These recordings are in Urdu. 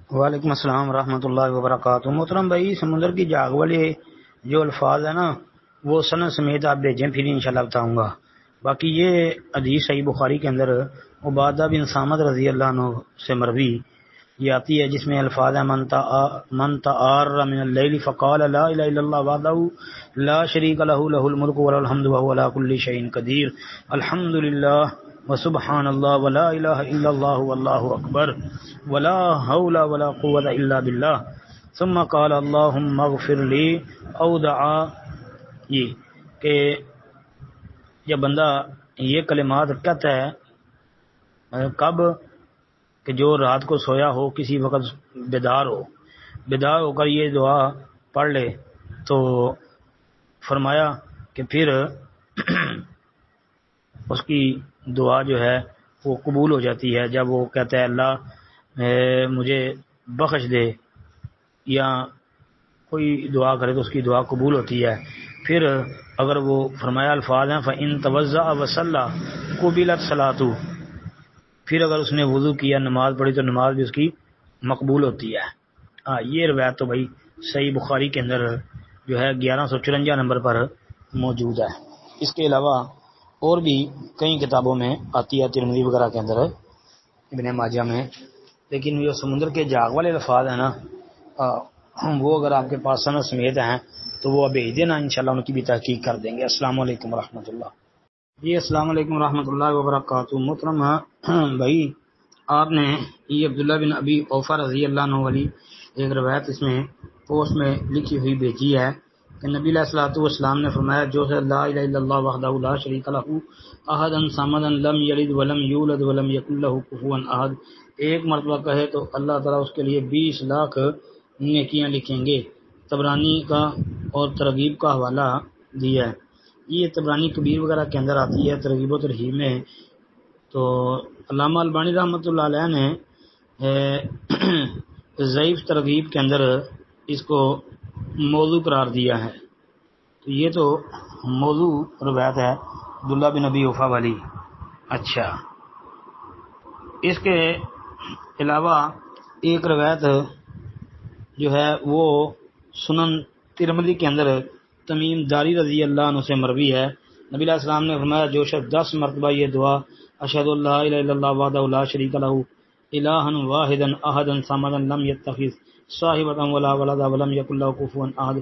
وعلیکم السلام ورحمۃ اللہ وبرکاتہ۔ محترم بھائی، سمندر کی جاگ والے جو الفاظ ہیں نا وہ سند سمیت آپ بھیجیں، پھر انشاءاللہ بتاؤں گا۔ باقی یہ حدیث صحیح بخاری کے اندر عبادہ بن صامت رضی اللہ عنہ سے مروی یہ آتی ہے، جس میں الفاظ ہیں من تعار من اللیل فقال لا الہ الا اللہ وحدہ لا شریک لہ لہ الملک ولہ الحمد وہو علی کل شیء قدیر الحمد للہ وسبحان اللہ ولا الہ الا اللہ واللہ اکبر ولا حول ولا قوت الا باللہ ثم قال اللہم اغفر لی او دعا، یہ کہ جب بندہ یہ کلمات کہتا ہے کب کہ جو رات کو سویا ہو، کسی وقت بیدار ہو کر یہ دعا پڑھ لے تو فرمایا کہ پھر اس کی دعا جو ہے وہ قبول ہو جاتی ہے۔ جب وہ کہتا ہے اللہ مجھے بخش دے یا کوئی دعا کرے تو اس کی دعا قبول ہوتی ہے۔ پھر اگر وہ فرمایا الفاظ ہیں فَإِن تَوَضَّأَ وَصَلَّى قُبِلَتْ صَلَاتُهُ، پھر اگر اس نے وضو کیا، نماز پڑھی تو نماز بھی اس کی مقبول ہوتی ہے۔ یہ روایت تو بھائی صحیح بخاری کے اندر جو ہے 1154 نمبر پر موجود ہے۔ اس کے علاوہ اور بھی کئی کتابوں میں آتی ہے، ترمذی وغیرہ کے اندر، ابن ماجہ میں، لیکن یہ سمندر کے جاگ والے الفاظ ہیں نا وہ اگر آپ کے پاس سند سمیت ہیں تو وہ بھیج دینا، انشاءاللہ ان کی بھی تحقیق کر دیں گے۔ السلام علیکم ورحمۃ اللہ۔ جی السلام علیکم ورحمۃ اللہ وبرکاتہ۔ محترم بھائی، آپ نے یہ عبداللہ بن ابی اوفا رضی اللہ عنہ والی ایک روایت اس میں پوسٹ میں لکھی ہوئی بھیجی ہے کہ نبی علیہ الصلوۃ والسلام نے فرمایا جو ہے لا الہ الا اللہ وحدہ لا شریک لہ احد صمد لم یلد ولم یولد ولم یکن لہ کفوا احد، ایک مرتبہ کہے تو اللہ تعالیٰ اس کے لیے 20 لاکھ نیکیاں لکھیں گے۔ طبرانی کا اور ترغیب کا حوالہ دیا ہے، یہ طبرانی کبیر وغیرہ کے اندر آتی ہے، ترغیب و ترہیب میں۔ تو علامہ البانی رحمۃ اللہ علیہ نے ضعیف ترغیب کے اندر اس کو موضوع قرار دیا ہے۔ تو یہ تو موضوع روایت ہے عبداللہ بن ابی اوفا والی۔ اچھا، اس کے علاوہ ایک روایت جو ہے وہ سنن ترمذی کے اندر تمیم داری رضی اللہ عنہ سے مروی ہے۔ نبی علیہ السلام نے فرمایا جو شخص 10 مرتبہ یہ دعا اشہد ان لا الہ الا اللہ وحدہ لا شریک لہ الہا واحدا احدا صمدا لم یتخذ صاحبۃ ولا ولدا ولم یکن لہ کفوا احد،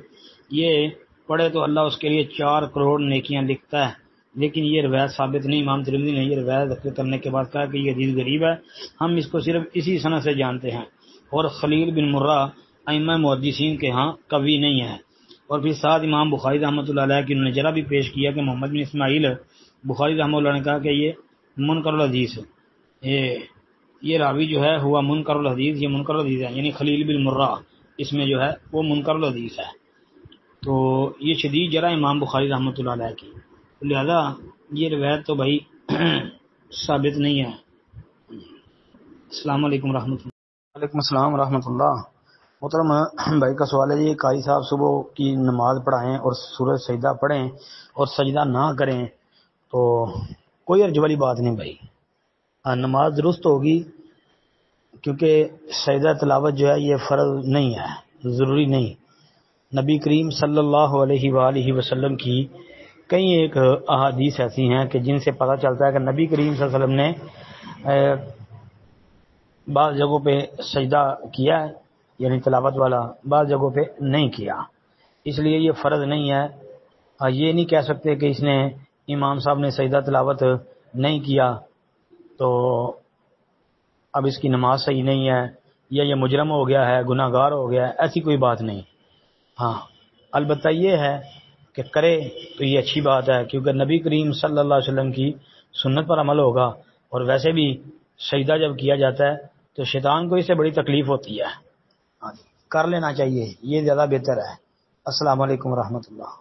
یہ پڑھے تو اللہ اس کے لیے 4 کروڑ نیکیاں لکھتا ہے۔ لیکن یہ روایت ثابت نہیں، امام ترمذی نے یہ روایت ذکر کرنے کے بعد کہا کہ یہ حدیث غریب ہے، ہم اس کو صرف اسی سند سے جانتے ہیں، اور خلیل بن مرہ ائمہ محدثین کے ہاں قوی نہیں ہے۔ اور پھر ساتھ امام بخاری رحمۃ اللہ علیہ کی انہوں نے ذرا بھی پیش کیا کہ محمد بن اسماعیل بخاری رحمۃ اللہ نے کہا کہ یہ منکر الحدیث، یہ راوی جو ہے ہوا منکر الحدیث، یہ منکر الحدیث ہے، یعنی خلیل بن مرہ اس میں جو ہے وہ منکر الحدیث ہے۔ تو یہ شدید جرح امام بخاری رحمۃ اللہ علیہ کی، لہذا یہ روایت تو بھائی ثابت نہیں ہے۔ السلام علیکم ورحمۃ اللہ۔ وعلیکم السلام ورحمۃ اللہ۔ محترم بھائی کا سوال ہے، یہ قاری صاحب صبح کی نماز پڑھائیں اور سورۃ سجدہ پڑھیں اور سجدہ نہ کریں تو کوئی حرج والی بات نہیں بھائی، نماز درست ہوگی، کیونکہ سجدہ تلاوت جو ہے یہ فرض نہیں ہے، ضروری نہیں۔ نبی کریم صلی اللہ علیہ وآلہ وسلم کی کئی ایک احادیث ایسی ہیں کہ جن سے پتہ چلتا ہے کہ نبی کریم صلی اللہ علیہ وسلم نے بعض جگہوں پہ سجدہ کیا ہے، یعنی تلاوت والا، بعض جگہوں پہ نہیں کیا، اس لیے یہ فرض نہیں ہے۔ یہ نہیں کہہ سکتے کہ اس نے امام صاحب نے سجدہ تلاوت نہیں کیا تو اب اس کی نماز صحیح نہیں ہے، یا یہ مجرم ہو گیا ہے، گناہ گار ہو گیا ہے، ایسی کوئی بات نہیں۔ ہاں البتہ یہ ہے کہ کرے تو یہ اچھی بات ہے، کیونکہ نبی کریم صلی اللہ علیہ وسلم کی سنت پر عمل ہوگا، اور ویسے بھی سجدہ جب کیا جاتا ہے تو شیطان کو اس سے بڑی تکلیف ہوتی ہے، کر لینا چاہیے، یہ زیادہ بہتر ہے۔ السلام علیکم ورحمۃ اللہ۔